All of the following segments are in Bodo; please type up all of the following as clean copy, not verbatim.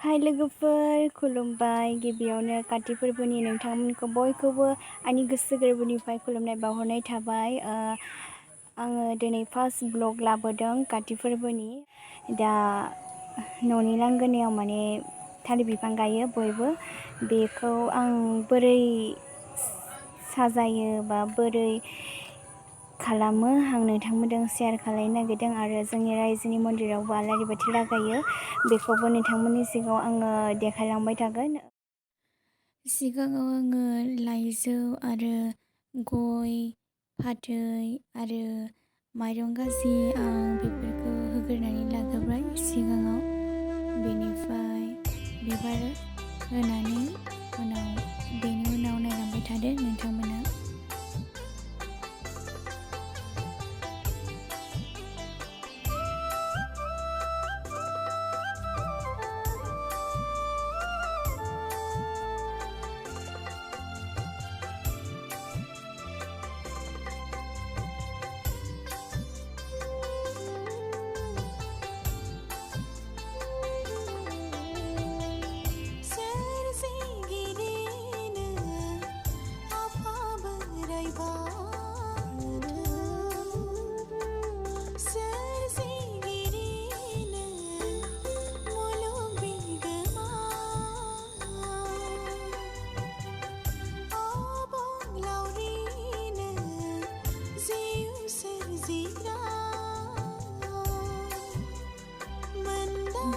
हाय लोगोफोर, खुलुमबाय। गिबियावनो काति फोरबोनि नोंथांमोनखौ बयखौबो आंनि गोसो गोरबोनिफ्राय खुलुमनाय बावहरनाय थाबाय। आङो दिनै फार्स्ट ब्लग लाबोदों काति फोरबोनि। दा न'नि लांगोनायाव माने थालिर बिफां गायो बयबो। बेखौ आं बोरै साजायो बा बोरै खालामो आं नोंथांमोनजों शेयार खालामनो नागिरदों आरो जोंनि रायजोनि मन्दिरावबो आलारि बाथि लागायो। बेखौबो नोंथांमोननि सिगाङाव आङो देखायलांबाय थागोन। सिगाङाव आङो लाइजौ आरो गय फाथै आरो माइरं गाज्रि आं बेफोरखौ होग्रोनानै लाग्रोबाय सिगाङाव। बेनिफ्राय बिबार होनानै बेनि उनाव नायलांबाय थादो नोंथांमोना।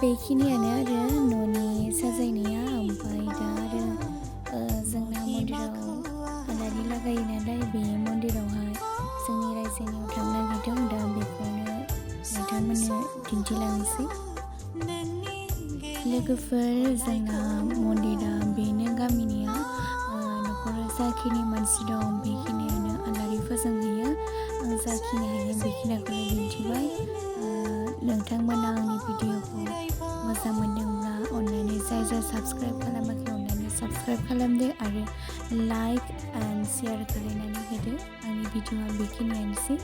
बेखिनियानो आरो न'नि साजायनाया। ओमफ्राय दा आरो जोंना मन्दिराव आलारि लागायो नालाय, बे मन्दिरावहाय जोंनि रायजोनियाव थांनो नागिरदों। दा बेखौनो नोंथांमोननो दिन्थिलांनोसै। लोगोफोर, जोंना मन्दिरा बेनो गामिनिया। न'खराव जाखिनि मानसि दं बेखिनियानो आलारि फोजोंहैयो। आं जाखिनि हायो बेखिनिखौनो दिन्थिबाय। नोंथांमोना आंनि भिडिअखौ मोजां मोनदोंब्ला अननानै जाय साबस्क्राइब खालामाखै अननानै साबस्क्राइब खालामदो आरो लाइक एन्ड शेयार खालामनानै होदो। आंनि भिडिअआ बेखिनियानोसै।